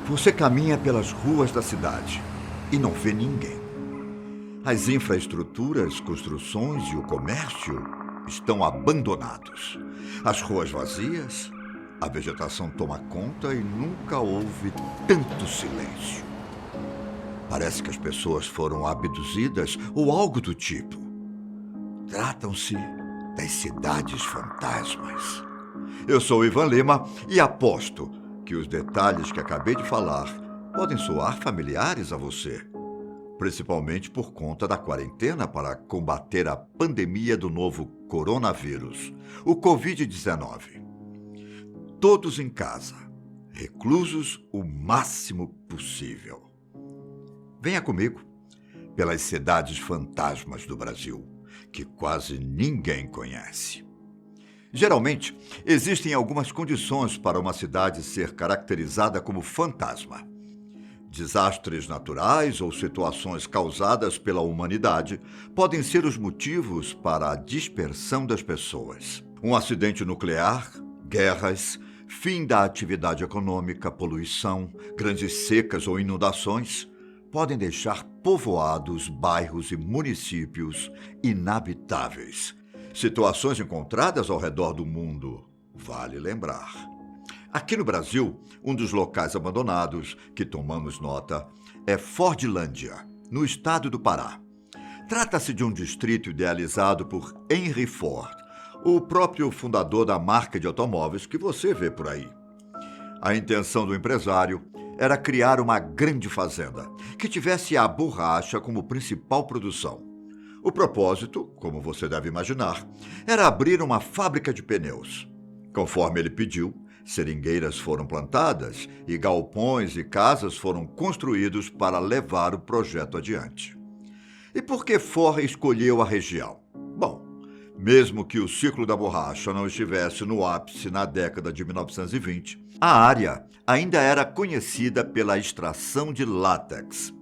Você caminha pelas ruas da cidade e não vê ninguém. As infraestruturas, construções e o comércio estão abandonados. As ruas vazias, a vegetação toma conta e nunca houve tanto silêncio. Parece que as pessoas foram abduzidas ou algo do tipo. Tratam-se das cidades fantasmas. Eu sou Ivan Lima e aposto que os detalhes que acabei de falar podem soar familiares a você, principalmente por conta da quarentena para combater a pandemia do novo coronavírus, o Covid-19. Todos em casa, reclusos o máximo possível. Venha comigo pelas cidades fantasmas do Brasil, que quase ninguém conhece. Geralmente, existem algumas condições para uma cidade ser caracterizada como fantasma. Desastres naturais ou situações causadas pela humanidade podem ser os motivos para a dispersão das pessoas. Um acidente nuclear, guerras, fim da atividade econômica, poluição, grandes secas ou inundações podem deixar povoados, bairros e municípios inabitáveis. Situações encontradas ao redor do mundo, vale lembrar. Aqui no Brasil, um dos locais abandonados que tomamos nota é Fordlândia, no estado do Pará. Trata-se de um distrito idealizado por Henry Ford, o próprio fundador da marca de automóveis que você vê por aí. A intenção do empresário era criar uma grande fazenda que tivesse a borracha como principal produção. O propósito, como você deve imaginar, era abrir uma fábrica de pneus. Conforme ele pediu, seringueiras foram plantadas e galpões e casas foram construídos para levar o projeto adiante. E por que Ford escolheu a região? Bom, mesmo que o ciclo da borracha não estivesse no ápice na década de 1920, a área ainda era conhecida pela extração de látex.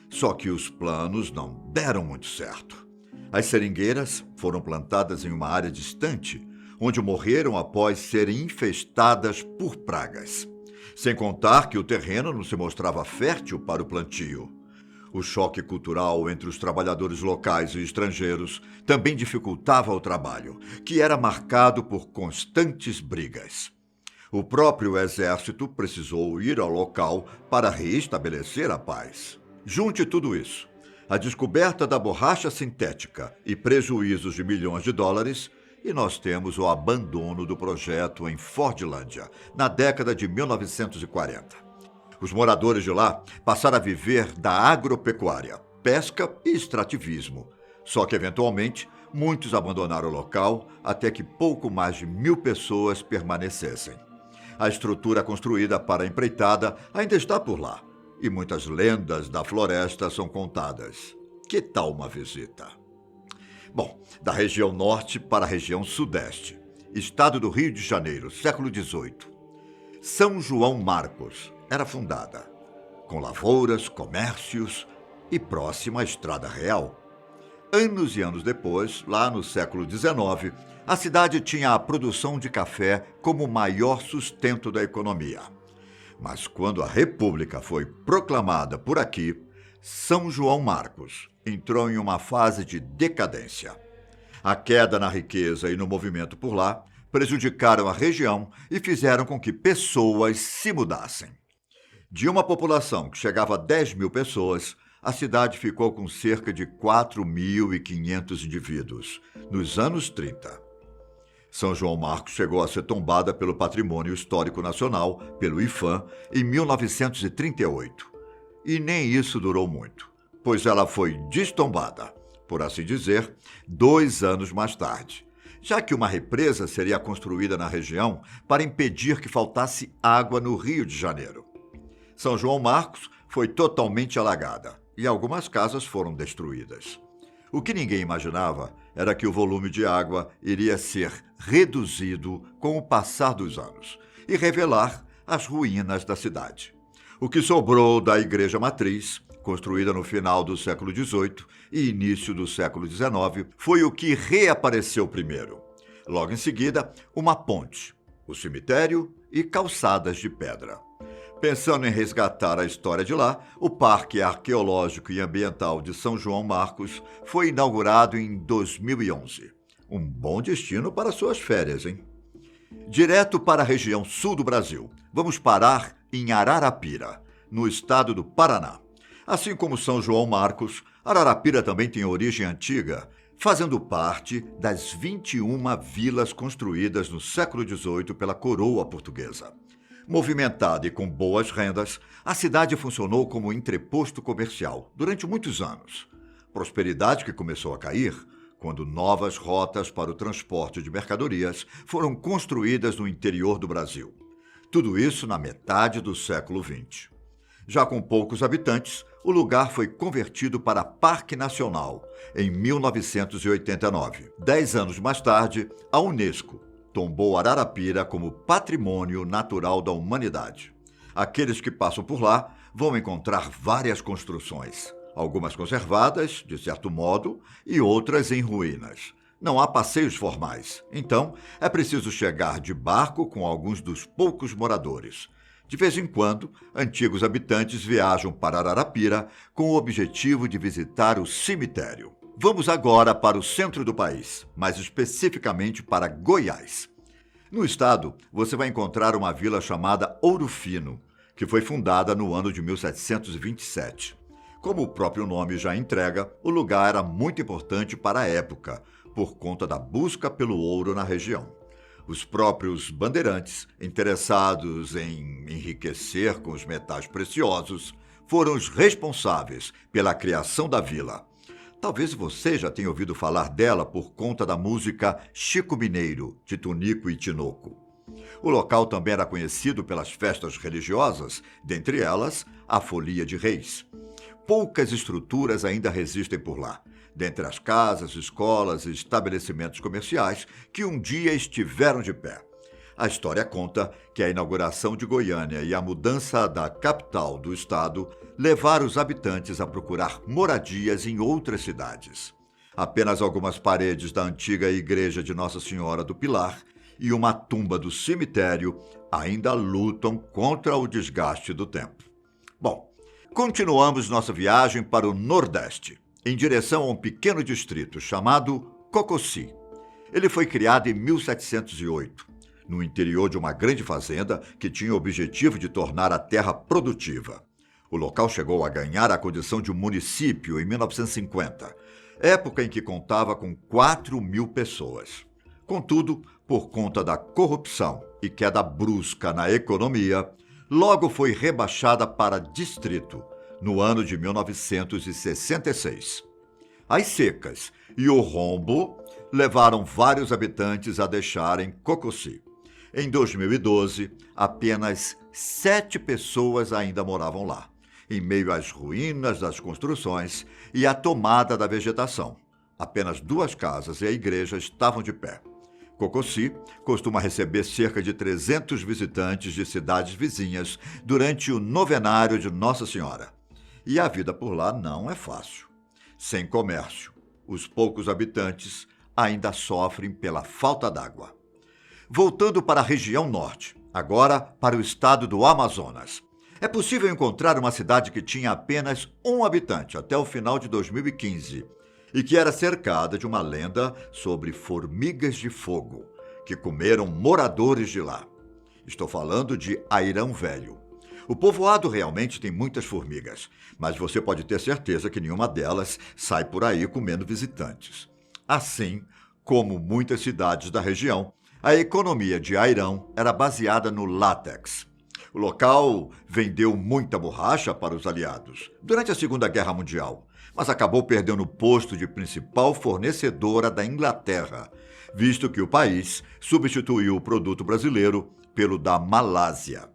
Só que os planos não deram muito certo. As seringueiras foram plantadas em uma área distante, onde morreram após serem infestadas por pragas. Sem contar que o terreno não se mostrava fértil para o plantio. O choque cultural entre os trabalhadores locais e estrangeiros também dificultava o trabalho, que era marcado por constantes brigas. O próprio exército precisou ir ao local para reestabelecer a paz. Junte tudo isso, a descoberta da borracha sintética e prejuízos de milhões de dólares, e nós temos o abandono do projeto em Fordlândia, na década de 1940. Os moradores de lá passaram a viver da agropecuária, pesca e extrativismo. Só que, eventualmente, muitos abandonaram o local até que pouco mais de 1.000 pessoas permanecessem. A estrutura construída para a empreitada ainda está por lá, e muitas lendas da floresta são contadas. Que tal uma visita? Bom, da região norte para a região sudeste. Estado do Rio de Janeiro, século XVIII. São João Marcos era fundada, com lavouras, comércios e próxima à Estrada Real. Anos e anos depois, lá no século XIX, a cidade tinha a produção de café como maior sustento da economia. Mas quando a República foi proclamada por aqui, São João Marcos entrou em uma fase de decadência. A queda na riqueza e no movimento por lá prejudicaram a região e fizeram com que pessoas se mudassem. De uma população que chegava a 10.000 pessoas, a cidade ficou com cerca de 4.500 indivíduos, nos anos 30. São João Marcos chegou a ser tombada pelo Patrimônio Histórico Nacional, pelo IPHAN, em 1938. E nem isso durou muito, pois ela foi destombada, por assim dizer, 2 anos mais tarde, já que uma represa seria construída na região para impedir que faltasse água no Rio de Janeiro. São João Marcos foi totalmente alagada e algumas casas foram destruídas. O que ninguém imaginava era que o volume de água iria ser reduzido com o passar dos anos e revelar as ruínas da cidade. O que sobrou da Igreja Matriz, construída no final do século XVIII e início do século XIX, foi o que reapareceu primeiro. Logo em seguida, uma ponte, o cemitério e calçadas de pedra. Pensando em resgatar a história de lá, o Parque Arqueológico e Ambiental de São João Marcos foi inaugurado em 2011. Um bom destino para suas férias, hein? Direto para a região sul do Brasil, vamos parar em Ararapira, no estado do Paraná. Assim como São João Marcos, Ararapira também tem origem antiga, fazendo parte das 21 vilas construídas no século XVIII pela coroa portuguesa. Movimentada e com boas rendas, a cidade funcionou como entreposto comercial durante muitos anos. Prosperidade que começou a cair quando novas rotas para o transporte de mercadorias foram construídas no interior do Brasil. Tudo isso na metade do século XX. Já com poucos habitantes, o lugar foi convertido para Parque Nacional em 1989. 10 anos mais tarde, a Unesco tombou Ararapira como Patrimônio Natural da Humanidade. Aqueles que passam por lá vão encontrar várias construções, algumas conservadas, de certo modo, e outras em ruínas. Não há passeios formais, então é preciso chegar de barco com alguns dos poucos moradores. De vez em quando, antigos habitantes viajam para Ararapira com o objetivo de visitar o cemitério. Vamos agora para o centro do país, mais especificamente para Goiás. No estado, você vai encontrar uma vila chamada Ouro Fino, que foi fundada no ano de 1727. Como o próprio nome já entrega, o lugar era muito importante para a época, por conta da busca pelo ouro na região. Os próprios bandeirantes, interessados em enriquecer com os metais preciosos, foram os responsáveis pela criação da vila. Talvez você já tenha ouvido falar dela por conta da música Chico Mineiro, de Tunico e Tinoco. O local também era conhecido pelas festas religiosas, dentre elas a Folia de Reis. Poucas estruturas ainda resistem por lá, dentre as casas, escolas e estabelecimentos comerciais que um dia estiveram de pé. A história conta que a inauguração de Goiânia e a mudança da capital do estado levaram os habitantes a procurar moradias em outras cidades. Apenas algumas paredes da antiga igreja de Nossa Senhora do Pilar e uma tumba do cemitério ainda lutam contra o desgaste do tempo. Bom, continuamos nossa viagem para o Nordeste, em direção a um pequeno distrito chamado Cococi. Ele foi criado em 1708. No interior de uma grande fazenda que tinha o objetivo de tornar a terra produtiva. O local chegou a ganhar a condição de município em 1950, época em que contava com 4.000 pessoas. Contudo, por conta da corrupção e queda brusca na economia, logo foi rebaixada para distrito, no ano de 1966. As secas e o rombo levaram vários habitantes a deixarem Cococi. Em 2012, apenas 7 pessoas ainda moravam lá, em meio às ruínas das construções e à tomada da vegetação. Apenas 2 casas e a igreja estavam de pé. Cococi costuma receber cerca de 300 visitantes de cidades vizinhas durante o novenário de Nossa Senhora. E a vida por lá não é fácil. Sem comércio, os poucos habitantes ainda sofrem pela falta d'água. Voltando para a região norte, agora para o estado do Amazonas. É possível encontrar uma cidade que tinha apenas 1 habitante até o final de 2015 e que era cercada de uma lenda sobre formigas de fogo que comeram moradores de lá. Estou falando de Airão Velho. O povoado realmente tem muitas formigas, mas você pode ter certeza que nenhuma delas sai por aí comendo visitantes. Assim como muitas cidades da região, a economia de Airão era baseada no látex. O local vendeu muita borracha para os aliados durante a Segunda Guerra Mundial, mas acabou perdendo o posto de principal fornecedora da Inglaterra, visto que o país substituiu o produto brasileiro pelo da Malásia.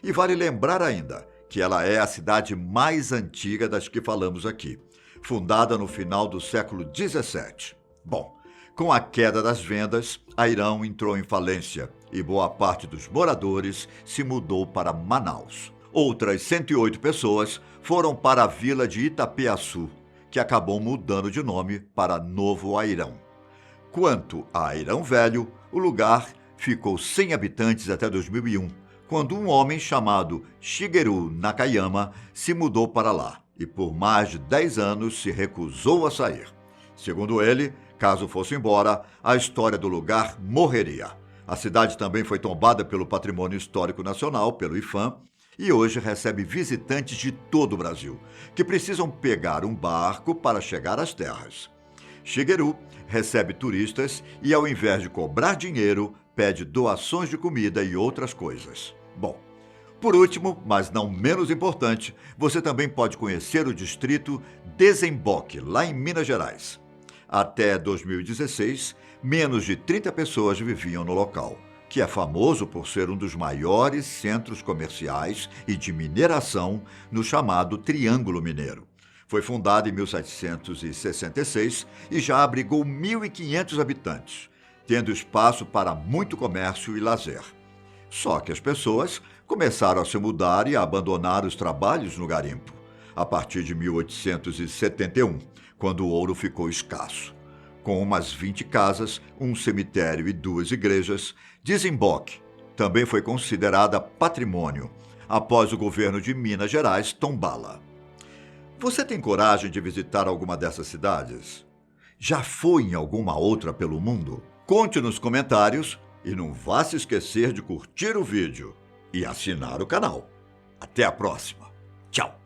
E vale lembrar ainda que ela é a cidade mais antiga das que falamos aqui, fundada no final do século XVII. Bom, com a queda das vendas, Airão entrou em falência e boa parte dos moradores se mudou para Manaus. Outras 108 pessoas foram para a vila de Itapeaçu, que acabou mudando de nome para Novo Airão. Quanto a Airão Velho, o lugar ficou sem habitantes até 2001, quando um homem chamado Shigeru Nakayama se mudou para lá e por mais de 10 anos se recusou a sair. Segundo ele, caso fosse embora, a história do lugar morreria. A cidade também foi tombada pelo Patrimônio Histórico Nacional, pelo IPHAN, e hoje recebe visitantes de todo o Brasil, que precisam pegar um barco para chegar às terras. Shigeru recebe turistas e, ao invés de cobrar dinheiro, pede doações de comida e outras coisas. Bom, por último, mas não menos importante, você também pode conhecer o distrito Desemboque, lá em Minas Gerais. Até 2016, menos de 30 pessoas viviam no local, que é famoso por ser um dos maiores centros comerciais e de mineração no chamado Triângulo Mineiro. Foi fundado em 1766 e já abrigou 1.500 habitantes, tendo espaço para muito comércio e lazer. Só que as pessoas começaram a se mudar e a abandonar os trabalhos no garimpo, a partir de 1871, quando o ouro ficou escasso. Com umas 20 casas, um cemitério e 2 igrejas, Desemboque também foi considerada patrimônio após o governo de Minas Gerais tombá-la. Você tem coragem de visitar alguma dessas cidades? Já foi em alguma outra pelo mundo? Conte nos comentários e não vá se esquecer de curtir o vídeo e assinar o canal. Até a próxima. Tchau!